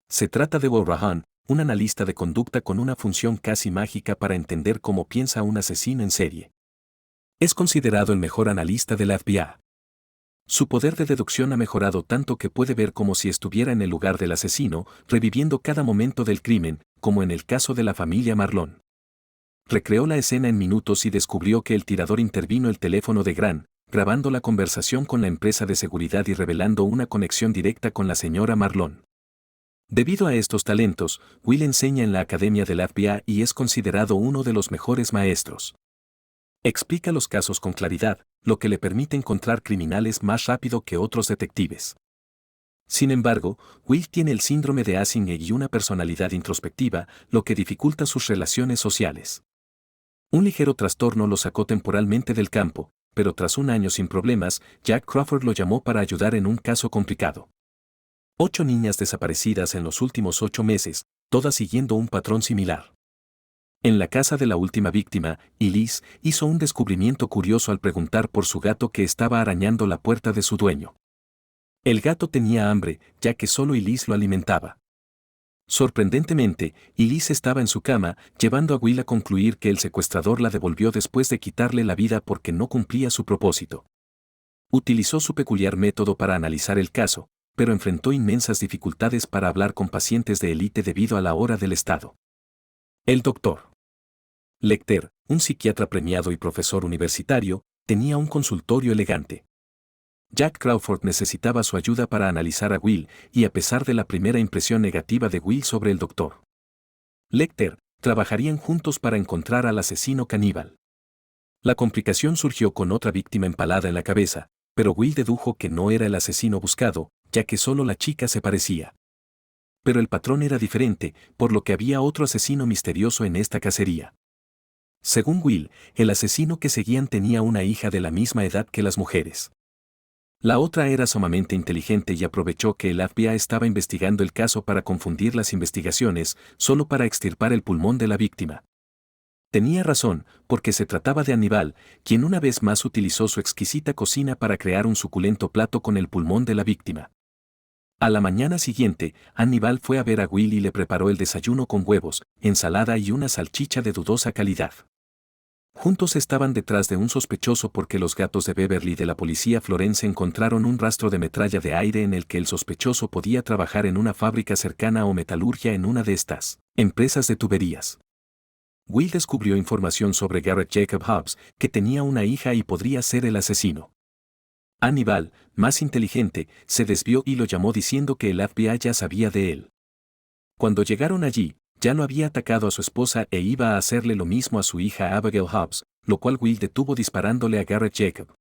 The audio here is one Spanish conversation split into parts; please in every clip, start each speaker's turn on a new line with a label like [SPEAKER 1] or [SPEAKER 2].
[SPEAKER 1] Se trata de O'Rahan, un analista de conducta con una función casi mágica para entender cómo piensa un asesino en serie. Es considerado el mejor analista de la FBI. Su poder de deducción ha mejorado tanto que puede ver como si estuviera en el lugar del asesino, reviviendo cada momento del crimen, como en el caso de la familia Marlon. Recreó la escena en minutos y descubrió que el tirador intervino el teléfono de Grant, grabando la conversación con la empresa de seguridad y revelando una conexión directa con la señora Marlon. Debido a estos talentos, Will enseña en la Academia del FBI y es considerado uno de los mejores maestros. Explica los casos con claridad, lo que le permite encontrar criminales más rápido que otros detectives. Sin embargo, Will tiene el síndrome de Asperger y una personalidad introspectiva, lo que dificulta sus relaciones sociales. Un ligero trastorno lo sacó temporalmente del campo, pero tras un año sin problemas, Jack Crawford lo llamó para ayudar en un caso complicado. 8 niñas desaparecidas en los últimos 8 meses, todas siguiendo un patrón similar. En la casa de la última víctima, Elise hizo un descubrimiento curioso al preguntar por su gato que estaba arañando la puerta de su dueño. El gato tenía hambre, ya que solo Elise lo alimentaba. Sorprendentemente, Elise estaba en su cama, llevando a Will a concluir que el secuestrador la devolvió después de quitarle la vida porque no cumplía su propósito. Utilizó su peculiar método para analizar el caso, pero enfrentó inmensas dificultades para hablar con pacientes de élite debido a la hora del estado. El doctor Lecter, un psiquiatra premiado y profesor universitario, tenía un consultorio elegante. Jack Crawford necesitaba su ayuda para analizar a Will, y a pesar de la primera impresión negativa de Will sobre el doctor Lecter, trabajarían juntos para encontrar al asesino caníbal. La complicación surgió con otra víctima empalada en la cabeza, pero Will dedujo que no era el asesino buscado, ya que solo la chica se parecía. Pero el patrón era diferente, por lo que había otro asesino misterioso en esta cacería. Según Will, el asesino que seguían tenía una hija de la misma edad que las mujeres. La otra era sumamente inteligente y aprovechó que el FBI estaba investigando el caso para confundir las investigaciones, solo para extirpar el pulmón de la víctima. Tenía razón, porque se trataba de Aníbal, quien una vez más utilizó su exquisita cocina para crear un suculento plato con el pulmón de la víctima. A la mañana siguiente, Aníbal fue a ver a Will y le preparó el desayuno con huevos, ensalada y una salchicha de dudosa calidad. Juntos estaban detrás de un sospechoso porque los gatos de Beverly de la policía forense encontraron un rastro de metralla de aire en el que el sospechoso podía trabajar en una fábrica cercana o metalurgia en una de estas empresas de tuberías. Will descubrió información sobre Garrett Jacob Hobbs, que tenía una hija y podría ser el asesino. Aníbal, más inteligente, se desvió y lo llamó diciendo que el FBI ya sabía de él. Cuando llegaron allí, ya no había atacado a su esposa e iba a hacerle lo mismo a su hija Abigail Hobbs, lo cual Will detuvo disparándole a Garrett Jacob.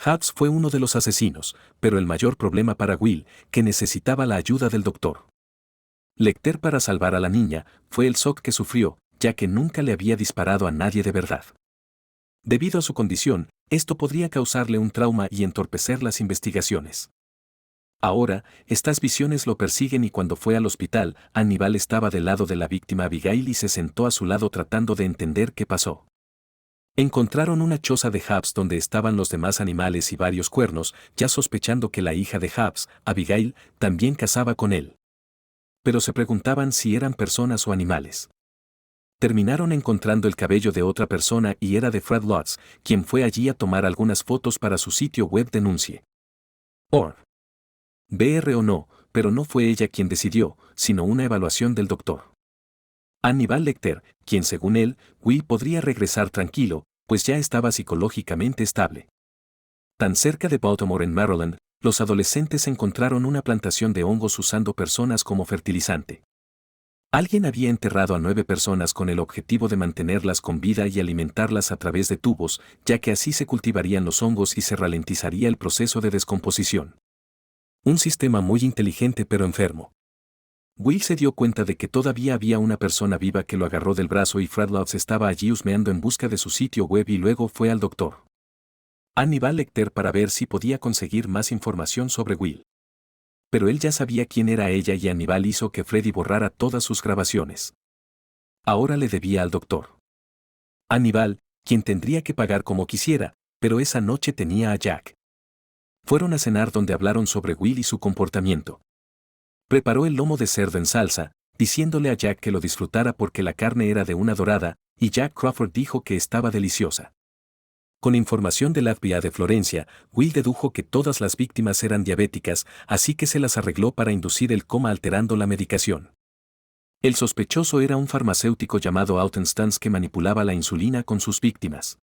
[SPEAKER 1] Hobbs fue uno de los asesinos, pero el mayor problema para Will, que necesitaba la ayuda del doctor Lecter para salvar a la niña, fue el shock que sufrió, ya que nunca le había disparado a nadie de verdad. Debido a su condición, esto podría causarle un trauma y entorpecer las investigaciones. Ahora, estas visiones lo persiguen y cuando fue al hospital, Aníbal estaba del lado de la víctima Abigail y se sentó a su lado tratando de entender qué pasó. Encontraron una choza de Hobbs donde estaban los demás animales y varios cuernos, ya sospechando que la hija de Hobbs, Abigail, también cazaba con él. Pero se preguntaban si eran personas o animales. Terminaron encontrando el cabello de otra persona y era de Fred Lutz, quien fue allí a tomar algunas fotos para su sitio web Denuncie.org. BR o no, pero no fue ella quien decidió, sino una evaluación del doctor Aníbal Lecter, quien según él, Will podría regresar tranquilo, pues ya estaba psicológicamente estable. Tan cerca de Baltimore en Maryland, los adolescentes encontraron una plantación de hongos usando personas como fertilizante. Alguien había enterrado a 9 personas con el objetivo de mantenerlas con vida y alimentarlas a través de tubos, ya que así se cultivarían los hongos y se ralentizaría el proceso de descomposición. Un sistema muy inteligente pero enfermo. Will se dio cuenta de que todavía había una persona viva que lo agarró del brazo y Fred Lutz estaba allí husmeando en busca de su sitio web y luego fue al doctor Aníbal Lecter para ver si podía conseguir más información sobre Will. Pero él ya sabía quién era ella y Aníbal hizo que Freddy borrara todas sus grabaciones. Ahora le debía al doctor Aníbal, quien tendría que pagar como quisiera, pero esa noche tenía a Jack. Fueron a cenar donde hablaron sobre Will y su comportamiento. Preparó el lomo de cerdo en salsa, diciéndole a Jack que lo disfrutara porque la carne era de una dorada, y Jack Crawford dijo que estaba deliciosa. Con información del FBI de Florencia, Will dedujo que todas las víctimas eran diabéticas, así que se las arregló para inducir el coma alterando la medicación. El sospechoso era un farmacéutico llamado Alton Stans que manipulaba la insulina con sus víctimas.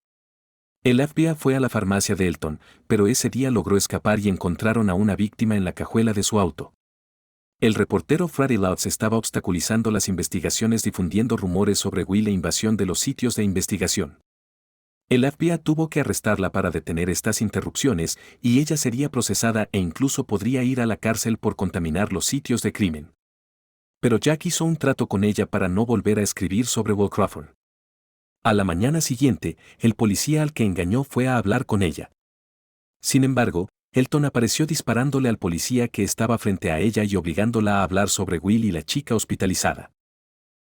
[SPEAKER 1] El FBI fue a la farmacia de Elton, pero ese día logró escapar y encontraron a una víctima en la cajuela de su auto. El reportero Freddie Lutz estaba obstaculizando las investigaciones difundiendo rumores sobre Will e invasión de los sitios de investigación. El FBI tuvo que arrestarla para detener estas interrupciones y ella sería procesada e incluso podría ir a la cárcel por contaminar los sitios de crimen. Pero Jack hizo un trato con ella para no volver a escribir sobre Will Crawford. A la mañana siguiente, el policía al que engañó fue a hablar con ella. Sin embargo, Elton apareció disparándole al policía que estaba frente a ella y obligándola a hablar sobre Will y la chica hospitalizada.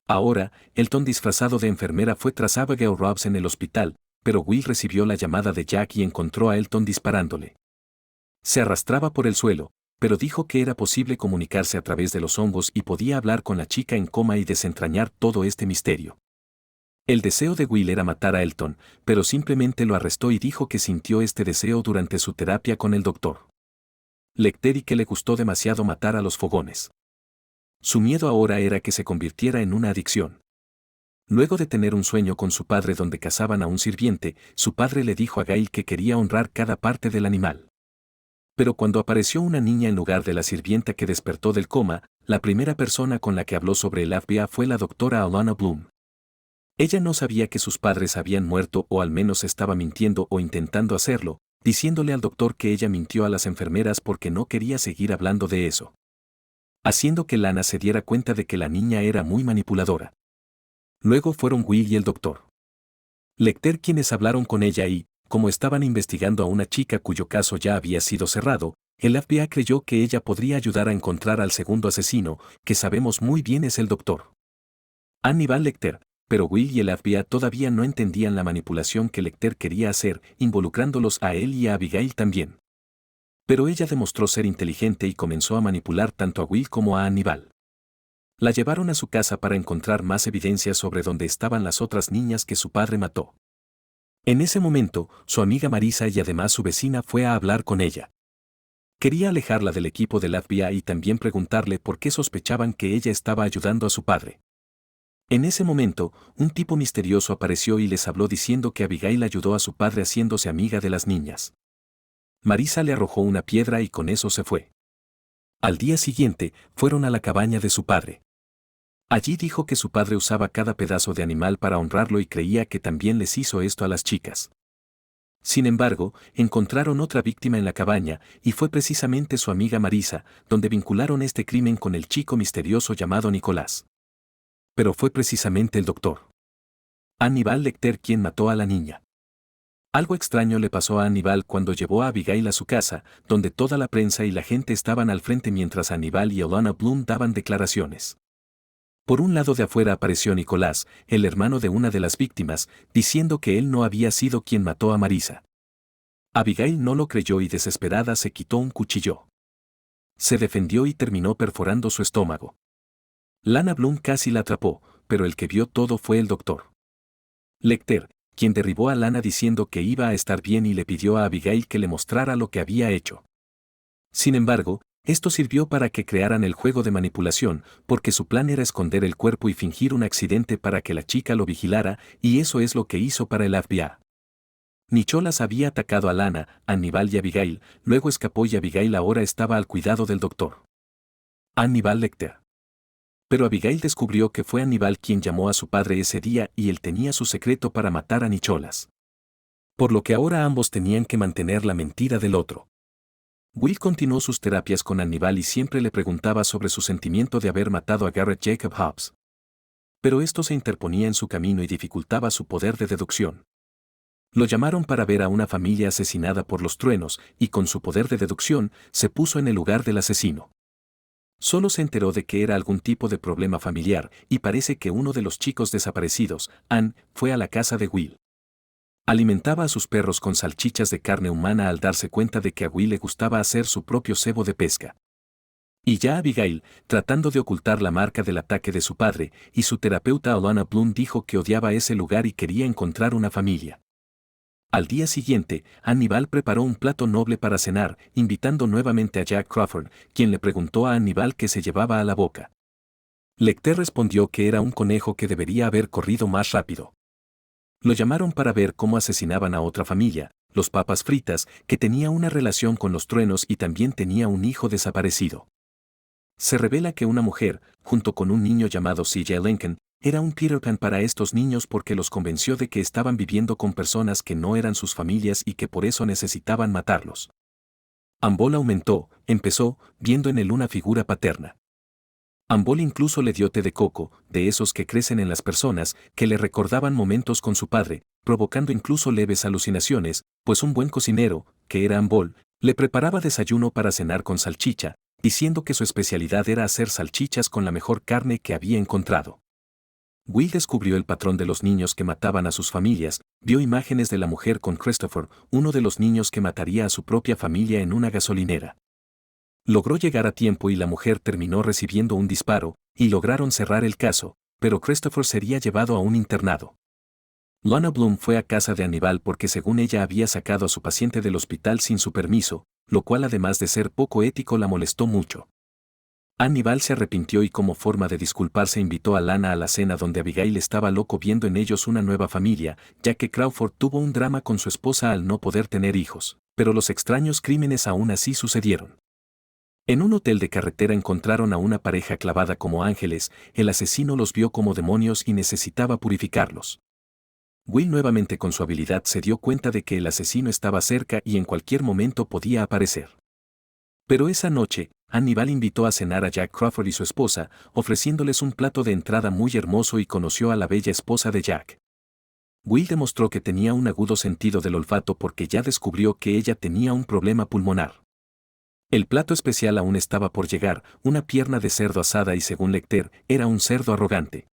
[SPEAKER 1] Ahora, Elton disfrazado de enfermera fue tras Abigail Robbs en el hospital, pero Will recibió la llamada de Jack y encontró a Elton disparándole. Se arrastraba por el suelo, pero dijo que era posible comunicarse a través de los hongos y podía hablar con la chica en coma y desentrañar todo este misterio. El deseo de Will era matar a Elton, pero simplemente lo arrestó y dijo que sintió este deseo durante su terapia con el doctor Lecter y que le gustó demasiado matar a los fogones. Su miedo ahora era que se convirtiera en una adicción. Luego de tener un sueño con su padre donde cazaban a un sirviente, su padre le dijo a Gail que quería honrar cada parte del animal. Pero cuando apareció una niña en lugar de la sirvienta que despertó del coma, la primera persona con la que habló sobre el FBI fue la doctora Alana Bloom. Ella no sabía que sus padres habían muerto o al menos estaba mintiendo o intentando hacerlo, diciéndole al doctor que ella mintió a las enfermeras porque no quería seguir hablando de eso. Haciendo que Lana se diera cuenta de que la niña era muy manipuladora. Luego fueron Will y el doctor Lecter quienes hablaron con ella y, como estaban investigando a una chica cuyo caso ya había sido cerrado, el FBI creyó que ella podría ayudar a encontrar al segundo asesino, que sabemos muy bien es el doctor Aníbal Lecter. Pero Will y el FBI todavía no entendían la manipulación que Lecter quería hacer, involucrándolos a él y a Abigail también. Pero ella demostró ser inteligente y comenzó a manipular tanto a Will como a Aníbal. La llevaron a su casa para encontrar más evidencias sobre dónde estaban las otras niñas que su padre mató. En ese momento, su amiga Marisa y además su vecina fue a hablar con ella. Quería alejarla del equipo del FBI y también preguntarle por qué sospechaban que ella estaba ayudando a su padre. En ese momento, un tipo misterioso apareció y les habló diciendo que Abigail ayudó a su padre haciéndose amiga de las niñas. Marisa le arrojó una piedra y con eso se fue. Al día siguiente, fueron a la cabaña de su padre. Allí dijo que su padre usaba cada pedazo de animal para honrarlo y creía que también les hizo esto a las chicas. Sin embargo, encontraron otra víctima en la cabaña, y fue precisamente su amiga Marisa, donde vincularon este crimen con el chico misterioso llamado Nicolás. Pero fue precisamente el doctor Aníbal Lecter quien mató a la niña. Algo extraño le pasó a Aníbal cuando llevó a Abigail a su casa, donde toda la prensa y la gente estaban al frente mientras Aníbal y Alana Bloom daban declaraciones. Por un lado de afuera apareció Nicolás, el hermano de una de las víctimas, diciendo que él no había sido quien mató a Marisa. Abigail no lo creyó y desesperada se quitó un cuchillo. Se defendió y terminó perforando su estómago. Lana Bloom casi la atrapó, pero el que vio todo fue el doctor Lecter, quien derribó a Lana diciendo que iba a estar bien y le pidió a Abigail que le mostrara lo que había hecho. Sin embargo, esto sirvió para que crearan el juego de manipulación, porque su plan era esconder el cuerpo y fingir un accidente para que la chica lo vigilara, y eso es lo que hizo para el FBI. Nicholas había atacado a Lana, Aníbal y Abigail, luego escapó y Abigail ahora estaba al cuidado del doctor Aníbal Lecter. Pero Abigail descubrió que fue Aníbal quien llamó a su padre ese día y él tenía su secreto para matar a Nicholas. Por lo que ahora ambos tenían que mantener la mentira del otro. Will continuó sus terapias con Aníbal y siempre le preguntaba sobre su sentimiento de haber matado a Garrett Jacob Hobbs. Pero esto se interponía en su camino y dificultaba su poder de deducción. Lo llamaron para ver a una familia asesinada por los truenos y con su poder de deducción se puso en el lugar del asesino. Solo se enteró de que era algún tipo de problema familiar y parece que uno de los chicos desaparecidos, Ann, fue a la casa de Will. Alimentaba a sus perros con salchichas de carne humana al darse cuenta de que a Will le gustaba hacer su propio cebo de pesca. Y ya Abigail, tratando de ocultar la marca del ataque de su padre, y su terapeuta Alana Bloom dijo que odiaba ese lugar y quería encontrar una familia. Al día siguiente, Aníbal preparó un plato noble para cenar, invitando nuevamente a Jack Crawford, quien le preguntó a Aníbal qué se llevaba a la boca. Lecter respondió que era un conejo que debería haber corrido más rápido. Lo llamaron para ver cómo asesinaban a otra familia, los papas fritas, que tenía una relación con los truenos y también tenía un hijo desaparecido. Se revela que una mujer, junto con un niño llamado C.J. Lincoln, era un Peter Pan para estos niños porque los convenció de que estaban viviendo con personas que no eran sus familias y que por eso necesitaban matarlos. Ambol empezó, viendo en él una figura paterna. Ambol incluso le dio té de coco, de esos que crecen en las personas, que le recordaban momentos con su padre, provocando incluso leves alucinaciones, pues un buen cocinero, que era Ambol, le preparaba desayuno para cenar con salchicha, diciendo que su especialidad era hacer salchichas con la mejor carne que había encontrado. Will descubrió el patrón de los niños que mataban a sus familias, vio imágenes de la mujer con Christopher, uno de los niños que mataría a su propia familia en una gasolinera. Logró llegar a tiempo y la mujer terminó recibiendo un disparo, y lograron cerrar el caso, pero Christopher sería llevado a un internado. Lana Bloom fue a casa de Aníbal porque según ella había sacado a su paciente del hospital sin su permiso, lo cual además de ser poco ético la molestó mucho. Aníbal se arrepintió y como forma de disculparse invitó a Lana a la cena donde Abigail estaba loco viendo en ellos una nueva familia, ya que Crawford tuvo un drama con su esposa al no poder tener hijos, pero los extraños crímenes aún así sucedieron. En un hotel de carretera encontraron a una pareja clavada como ángeles, el asesino los vio como demonios y necesitaba purificarlos. Will nuevamente con su habilidad se dio cuenta de que el asesino estaba cerca y en cualquier momento podía aparecer. Pero esa noche, Aníbal invitó a cenar a Jack Crawford y su esposa, ofreciéndoles un plato de entrada muy hermoso y conoció a la bella esposa de Jack. Will demostró que tenía un agudo sentido del olfato porque ya descubrió que ella tenía un problema pulmonar. El plato especial aún estaba por llegar, una pierna de cerdo asada y según Lecter, era un cerdo arrogante.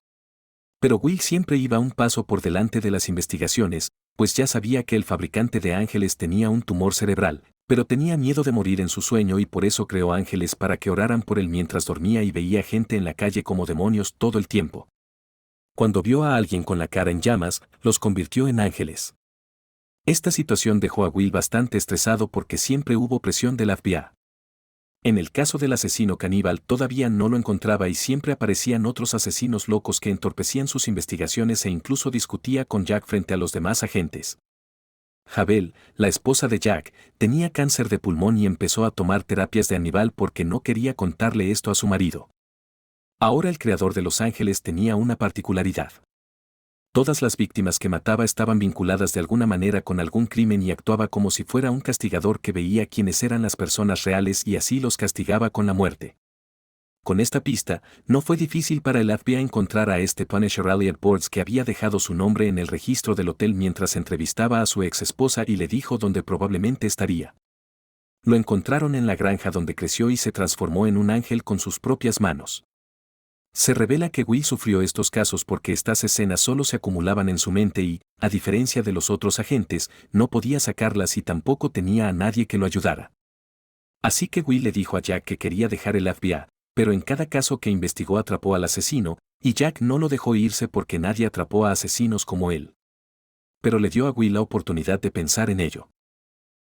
[SPEAKER 1] Pero Will siempre iba un paso por delante de las investigaciones, pues ya sabía que el fabricante de ángeles tenía un tumor cerebral, pero tenía miedo de morir en su sueño y por eso creó ángeles para que oraran por él mientras dormía y veía gente en la calle como demonios todo el tiempo. Cuando vio a alguien con la cara en llamas, los convirtió en ángeles. Esta situación dejó a Will bastante estresado porque siempre hubo presión del FBI. En el caso del asesino caníbal todavía no lo encontraba y siempre aparecían otros asesinos locos que entorpecían sus investigaciones e incluso discutía con Jack frente a los demás agentes. Jabel, la esposa de Jack, tenía cáncer de pulmón y empezó a tomar terapias de Aníbal porque no quería contarle esto a su marido. Ahora el creador de Los Ángeles tenía una particularidad. Todas las víctimas que mataba estaban vinculadas de alguna manera con algún crimen y actuaba como si fuera un castigador que veía quiénes eran las personas reales y así los castigaba con la muerte. Con esta pista, no fue difícil para el FBI encontrar a este Punisher Elliot Boards que había dejado su nombre en el registro del hotel mientras entrevistaba a su ex esposa y le dijo dónde probablemente estaría. Lo encontraron en la granja donde creció y se transformó en un ángel con sus propias manos. Se revela que Will sufrió estos casos porque estas escenas solo se acumulaban en su mente y, a diferencia de los otros agentes, no podía sacarlas y tampoco tenía a nadie que lo ayudara. Así que Will le dijo a Jack que quería dejar el FBI, pero en cada caso que investigó atrapó al asesino, y Jack no lo dejó irse porque nadie atrapó a asesinos como él. Pero le dio a Will la oportunidad de pensar en ello.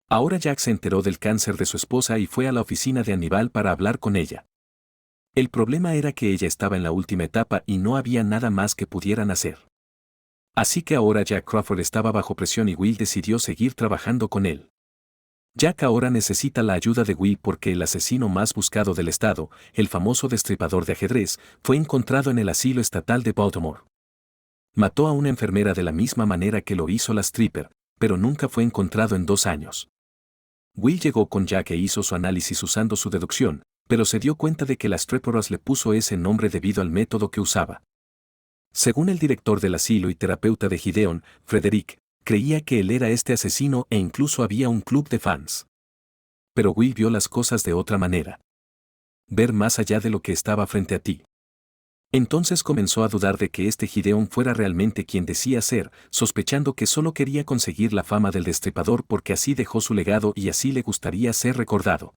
[SPEAKER 1] Ahora Jack se enteró del cáncer de su esposa y fue a la oficina de Aníbal para hablar con ella. El problema era que ella estaba en la última etapa y no había nada más que pudieran hacer. Así que ahora Jack Crawford estaba bajo presión y Will decidió seguir trabajando con él. Jack ahora necesita la ayuda de Will porque el asesino más buscado del estado, el famoso destripador de ajedrez, fue encontrado en el asilo estatal de Baltimore. Mató a una enfermera de la misma manera que lo hizo la stripper, pero nunca fue encontrado en 2 años. Will llegó con Jack e hizo su análisis usando su deducción, pero se dio cuenta de que las Treporas le puso ese nombre debido al método que usaba. Según el director del asilo y terapeuta de Gideon, Frederick, creía que él era este asesino e incluso había un club de fans. Pero Will vio las cosas de otra manera. Ver más allá de lo que estaba frente a ti. Entonces comenzó a dudar de que este Gideon fuera realmente quien decía ser, sospechando que solo quería conseguir la fama del destripador porque así dejó su legado y así le gustaría ser recordado.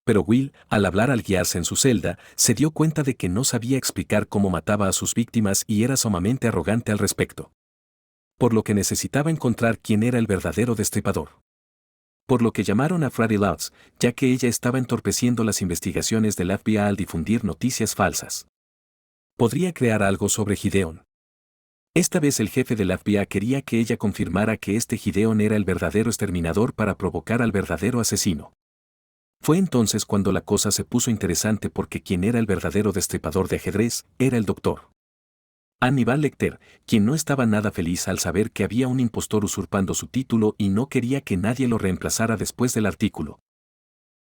[SPEAKER 1] Pero Will, al hablar al guiarse en su celda, se dio cuenta de que no sabía explicar cómo mataba a sus víctimas y era sumamente arrogante al respecto. Por lo que necesitaba encontrar quién era el verdadero destripador. Por lo que llamaron a Freddie Lutz, ya que ella estaba entorpeciendo las investigaciones del FBI al difundir noticias falsas. Podría crear algo sobre Gideon. Esta vez el jefe del FBI quería que ella confirmara que este Gideon era el verdadero exterminador para provocar al verdadero asesino. Fue entonces cuando la cosa se puso interesante porque quien era el verdadero destripador de ajedrez era el doctor Hannibal Lecter, quien no estaba nada feliz al saber que había un impostor usurpando su título y no quería que nadie lo reemplazara después del artículo.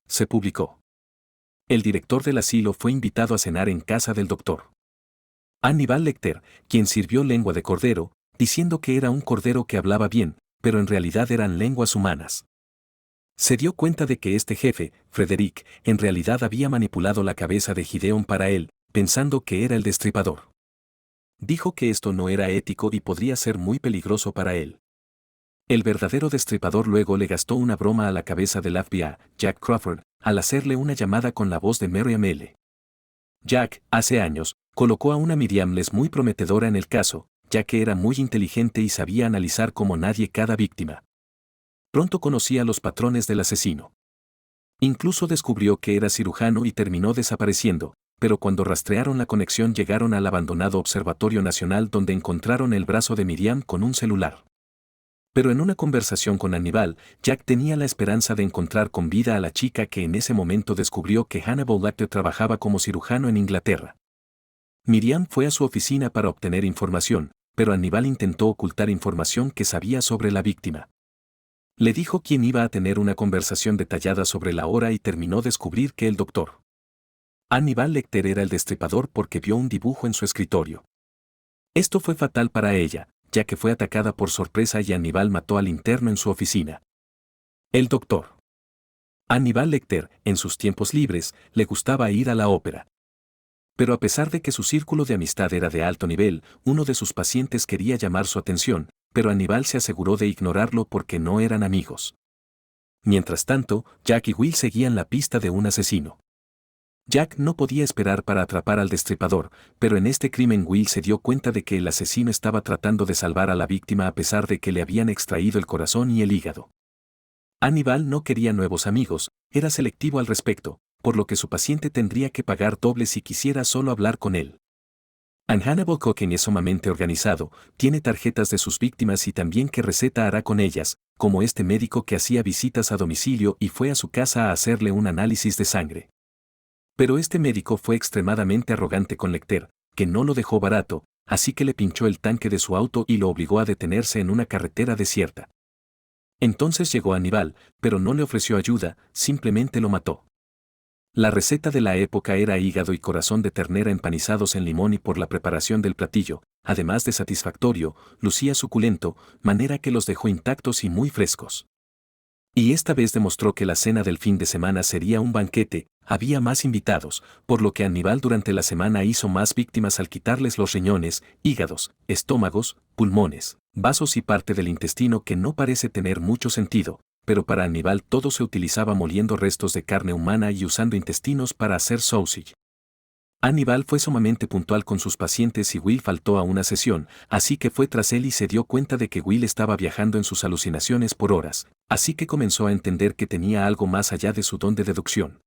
[SPEAKER 1] Se publicó. El director del asilo fue invitado a cenar en casa del doctor Hannibal Lecter, quien sirvió lengua de cordero, diciendo que era un cordero que hablaba bien, pero en realidad eran lenguas humanas. Se dio cuenta de que este jefe, Frederick, en realidad había manipulado la cabeza de Gideon para él, pensando que era el destripador. Dijo que esto no era ético y podría ser muy peligroso para él. El verdadero destripador luego le gastó una broma a la cabeza del FBI, Jack Crawford, al hacerle una llamada con la voz de Miriam L. Jack, hace años, colocó a una Miriam Les muy prometedora en el caso, ya que era muy inteligente y sabía analizar como nadie cada víctima. Pronto conocía los patrones del asesino. Incluso descubrió que era cirujano y terminó desapareciendo, pero cuando rastrearon la conexión llegaron al abandonado Observatorio Nacional donde encontraron el brazo de Miriam con un celular. Pero en una conversación con Hannibal, Jack tenía la esperanza de encontrar con vida a la chica que en ese momento descubrió que Hannibal Lecter trabajaba como cirujano en Inglaterra. Miriam fue a su oficina para obtener información, pero Hannibal intentó ocultar información que sabía sobre la víctima. Le dijo quién iba a tener una conversación detallada sobre la hora y terminó descubrir que el doctor Hannibal Lecter era el destripador porque vio un dibujo en su escritorio. Esto fue fatal para ella, ya que fue atacada por sorpresa y Hannibal mató al interno en su oficina. El doctor Hannibal Lecter, en sus tiempos libres, le gustaba ir a la ópera. Pero a pesar de que su círculo de amistad era de alto nivel, uno de sus pacientes quería llamar su atención, pero Hannibal se aseguró de ignorarlo porque no eran amigos. Mientras tanto, Jack y Will seguían la pista de un asesino. Jack no podía esperar para atrapar al destripador, pero en este crimen Will se dio cuenta de que el asesino estaba tratando de salvar a la víctima a pesar de que le habían extraído el corazón y el hígado. Hannibal no quería nuevos amigos, era selectivo al respecto, por lo que su paciente tendría que pagar doble si quisiera solo hablar con él. Hannibal Cocaine es sumamente organizado, tiene tarjetas de sus víctimas y también qué receta hará con ellas, como este médico que hacía visitas a domicilio y fue a su casa a hacerle un análisis de sangre. Pero este médico fue extremadamente arrogante con Lecter, que no lo dejó barato, así que le pinchó el tanque de su auto y lo obligó a detenerse en una carretera desierta. Entonces llegó Hannibal, pero no le ofreció ayuda, simplemente lo mató. La receta de la época era hígado y corazón de ternera empanizados en limón y por la preparación del platillo, además de satisfactorio, lucía suculento, manera que los dejó intactos y muy frescos. Y esta vez demostró que la cena del fin de semana sería un banquete, había más invitados, por lo que Hannibal durante la semana hizo más víctimas al quitarles los riñones, hígados, estómagos, pulmones, vasos y parte del intestino que no parece tener mucho sentido, pero para Hannibal todo se utilizaba moliendo restos de carne humana y usando intestinos para hacer sausage. Hannibal fue sumamente puntual con sus pacientes y Will faltó a una sesión, así que fue tras él y se dio cuenta de que Will estaba viajando en sus alucinaciones por horas, así que comenzó a entender que tenía algo más allá de su don de deducción.